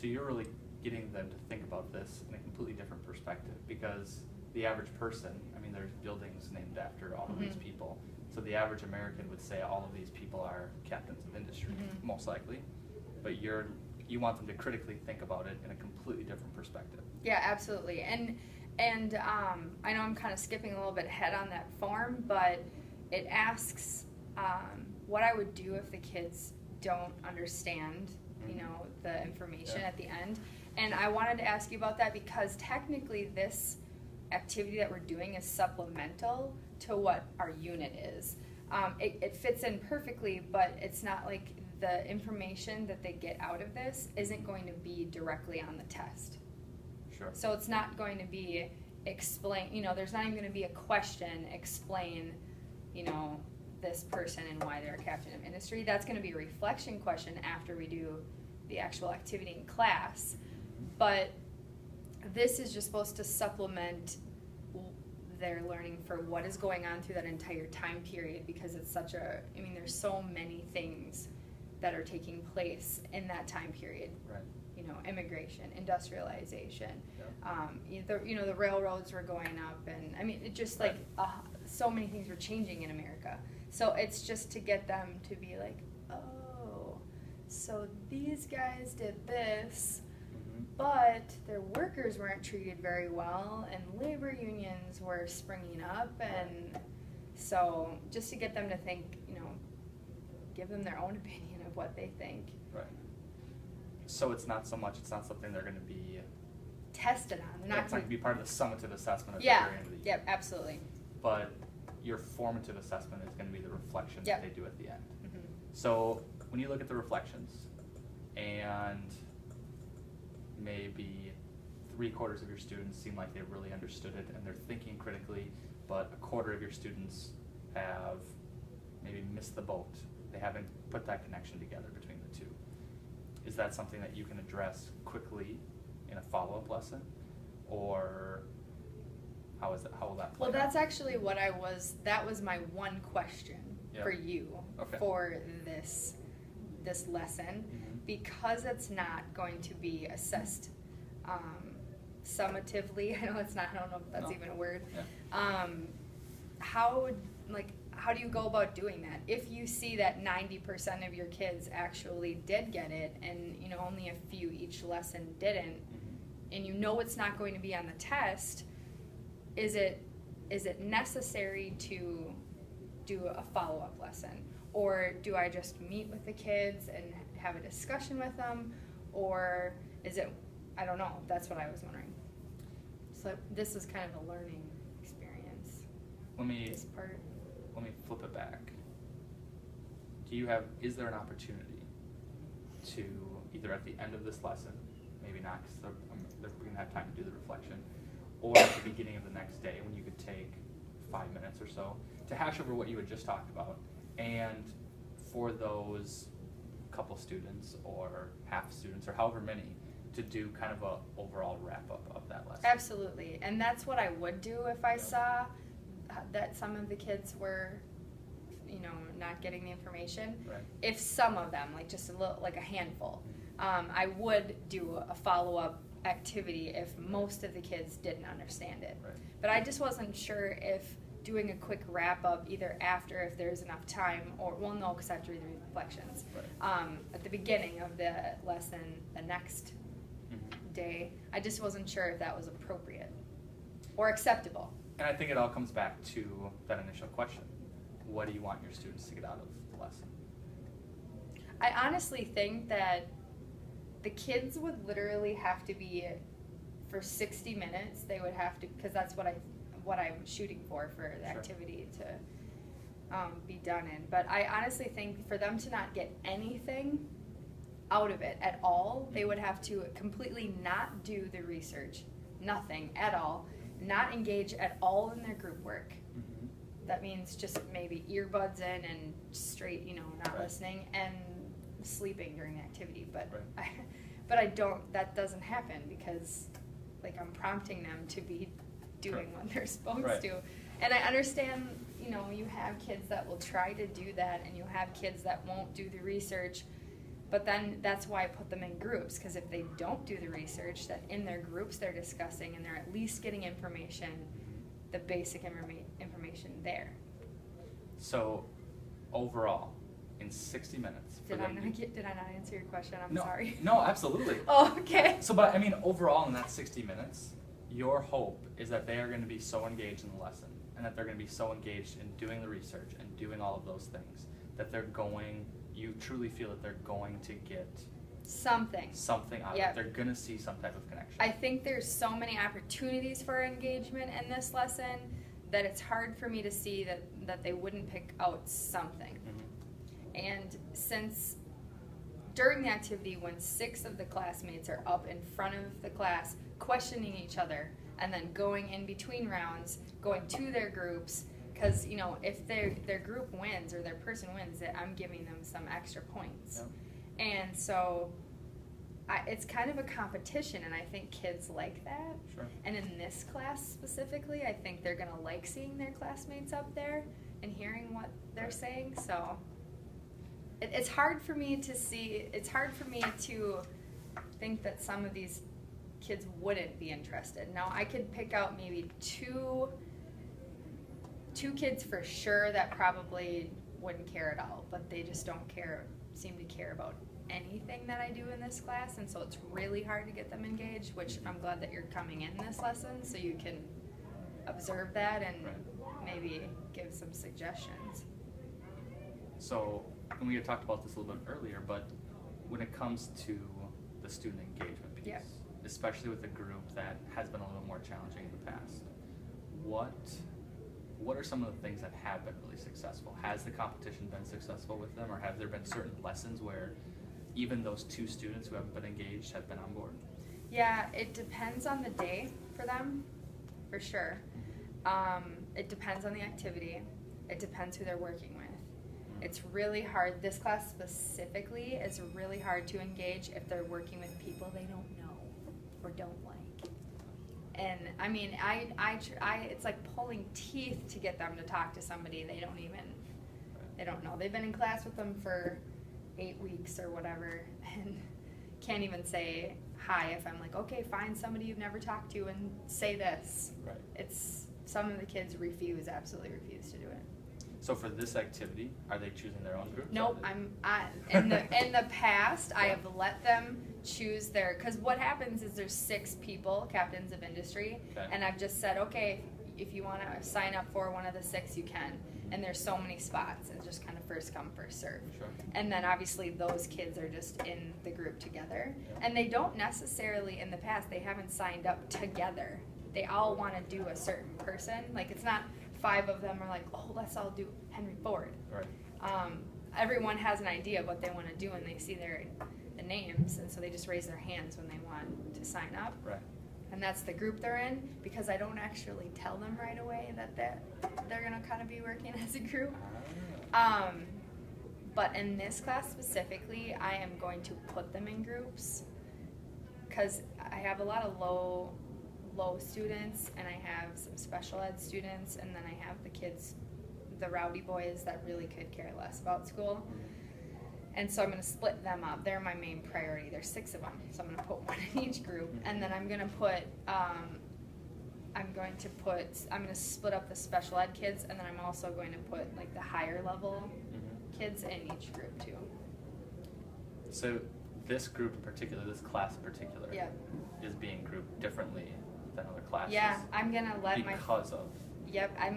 So you're really getting them to think about this in a completely different perspective, because the average person, I mean, there's buildings named after all of these people. So the average American would say all of these people are captains of industry, most likely. But you want them to critically think about it in a completely different perspective. Yeah, absolutely. And I know I'm kind of skipping a little bit ahead on that form, but it asks what I would do if the kids don't understand, you know, the information at the end. And I wanted to ask you about that because technically this activity that we're doing is supplemental to what our unit is. It fits in perfectly, but it's not like the information that they get out of this isn't going to be directly on the test. Sure. So it's not going to be explain, you know, there's not even going to be a question, explain, you know, this person and why they're a captain of industry. That's going to be a reflection question after we do the actual activity in class. But this is just supposed to supplement their learning for what is going on through that entire time period, because it's such a, I mean, there's so many things that are taking place in that time period. Right. You know, immigration, industrialization, the railroads were going up, and I mean, it just like so many things were changing in America. So it's just to get them to be like, oh, so these guys did this, but their workers weren't treated very well, and labor unions were springing up, and so just to get them to think, you know, give them their own opinion of what they think. Right. So it's not something they're going to be tested on. It's not going to be part of the summative assessment at the Yeah. very end of the year. Yep, absolutely. But your formative assessment is going to be the reflection Yep. that they do at the end. So when you look at the reflections, and maybe 3/4 of your students seem like they really understood it and they're thinking critically, but 1/4 of your students have maybe missed the boat. They haven't put that connection together between the two. Is that something that you can address quickly in a follow-up lesson, or how will that play Well, out? that's actually what that was my one question for you for this lesson, because it's not going to be assessed summatively. I know it's not, I don't know if that's even a word. Yeah. How do you go about doing that? If you see that 90% of your kids actually did get it, and you know only a few each lesson didn't, and you know it's not going to be on the test, is it necessary to do a follow-up lesson, or do I just meet with the kids and have a discussion with them, or is it, I don't know. That's what I was wondering. So this is kind of a learning experience. This part. Let me flip it back. Is there an opportunity to, either at the end of this lesson, maybe not because we're going to have time to do the reflection, or at the beginning of the next day when you could take 5 minutes or so to hash over what you had just talked about, and for those couple students or half students or however many to do kind of a overall wrap-up of that lesson? Absolutely, and that's what I would do if I saw that some of the kids were, you know, not getting the information. Right. If some of them, like just a little, like a handful, I would do a follow-up activity if most of the kids didn't understand it. Right. But I just wasn't sure if doing a quick wrap-up either after, if there's enough time, or, well, no, because I have to read the reflections. Right. At the beginning of the lesson, the next day, I just wasn't sure if that was appropriate or acceptable. And I think it all comes back to that initial question. What do you want your students to get out of the lesson? I honestly think that the kids would literally have to be, for 60 minutes, they would have to, because that's what I'm shooting for the activity to be done in. But I honestly think for them to not get anything out of it at all, they would have to completely not do the research, nothing at all, not engage at all in their group work. That means just maybe earbuds in and straight, you know, not listening, and sleeping during the activity. But I don't, that doesn't happen because like I'm prompting them to be doing what they're supposed to. And I understand, you know, you have kids that will try to do that and you have kids that won't do the research, But then that's why I put them in groups, because if they don't do the research, then in their groups they're discussing and they're at least getting information, the basic information there. So overall, in 60 minutes. Did I not answer your question? I'm no, sorry. No, absolutely. Oh, okay. So, but I mean, overall in that 60 minutes, your hope is that they are going to be so engaged in the lesson, and that they're going to be so engaged in doing the research and doing all of those things, that you truly feel that they're going to get something out of it. They're going to see some type of connection. I think there's so many opportunities for engagement in this lesson that it's hard for me to see that they wouldn't pick out something. Mm-hmm. And since during the activity, when 6 of the classmates are up in front of the class questioning each other and then going in between rounds, going to their groups, because, you know, if their group wins or their person wins, I'm giving them some extra points. Yep. And so it's kind of a competition, and I think kids like that. Sure. And in this class specifically, I think they're going to like seeing their classmates up there and hearing what they're saying. So it's hard for me to see, it's hard for me to think that some of these kids wouldn't be interested. Now, I could pick out maybe two kids for sure that probably wouldn't care at all, but they just don't seem to care about anything that I do in this class, and so it's really hard to get them engaged, which I'm glad that you're coming in this lesson so you can observe that and maybe give some suggestions. So, and we had talked about this a little bit earlier, but when it comes to the student engagement piece, especially with a group that has been a little more challenging in the past, what are some of the things that have been really successful? Has the competition been successful with them, or have there been certain lessons where even those 2 students who haven't been engaged have been on board? Yeah, it depends on the day for them, for sure. It depends on the activity. It depends who they're working with. It's really hard. This class specifically is really hard to engage if they're working with people they don't know or don't like. And I mean, it's like pulling teeth to get them to talk to somebody they don't know. They've been in class with them for 8 weeks or whatever, and can't even say hi if I'm like, okay, find somebody you've never talked to and say this. Right. Some of the kids absolutely refuse to do it. So for this activity, are they choosing their own groups? Nope. In the past, I have let them choose because what happens is there's 6 people, captains of industry, and I've just said, okay, if you want to sign up for one of the 6, you can. And there's so many spots. It's just kind of first come, first serve. Sure. And then obviously those kids are just in the group together. Yeah. And they don't necessarily, in the past, they haven't signed up together. They all want to do a certain person. Like, it's not 5 of them are like, oh, let's all do Henry Ford. Right. Everyone has an idea of what they want to do, and they see the names, and so they just raise their hands when they want to sign up. Right. And that's the group they're in, because I don't actually tell them right away that they're going to kind of be working as a group. But in this class specifically, I am going to put them in groups, because I have a lot of low students, and I have some special ed students, and then I have the kids, the rowdy boys that really could care less about school. And so I'm going to split them up. They're my main priority. There's 6 of them, so I'm going to put one in each group. And then I'm going to split up the special ed kids, and then I'm also going to put like the higher level kids in each group too. So this group in particular, this class in particular, is being grouped differently than other classes. Yeah, I'm going to let I'm going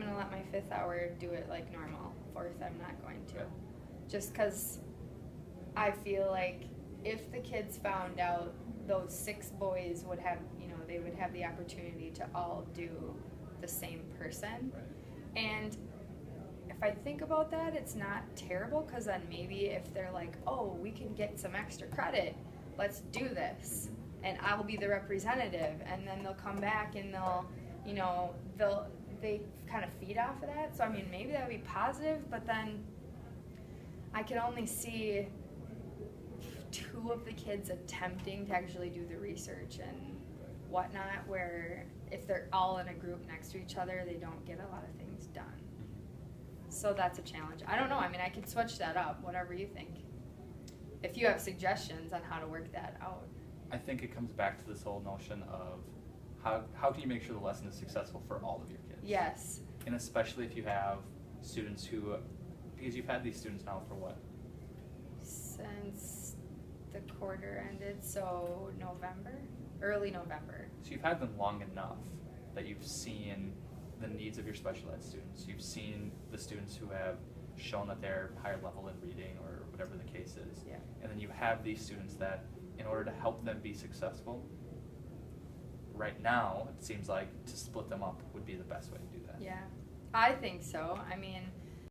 to let my 5th hour do it like normal. 4th, I'm not going to. Just because I feel like if the kids found out those 6 boys would have, they would have the opportunity to all do the same person. Right. And if I think about that, it's not terrible, because then maybe if they're like, oh, we can get some extra credit, let's do this, and I will be the representative, and then they'll come back and they kind of feed off of that. So I mean, maybe that would be positive, but then I can only see 2 of the kids attempting to actually do the research and whatnot, where if they're all in a group next to each other, they don't get a lot of things done. So that's a challenge. I don't know. I mean, I could switch that up, whatever you think. if you have suggestions on how to work that out. I think it comes back to this whole notion of how can you make sure the lesson is successful for all of your kids? Yes. And especially if you have students who, because you've had these students now for what? Since the quarter ended, so early November. So you've had them long enough that you've seen the needs of your special ed students. You've seen the students who have shown that they're higher level in reading or whatever the case is. Yeah. And then you have these students that, in order to help them be successful, right now, it seems like to split them up would be the best way to do that. Yeah, I think so. I mean,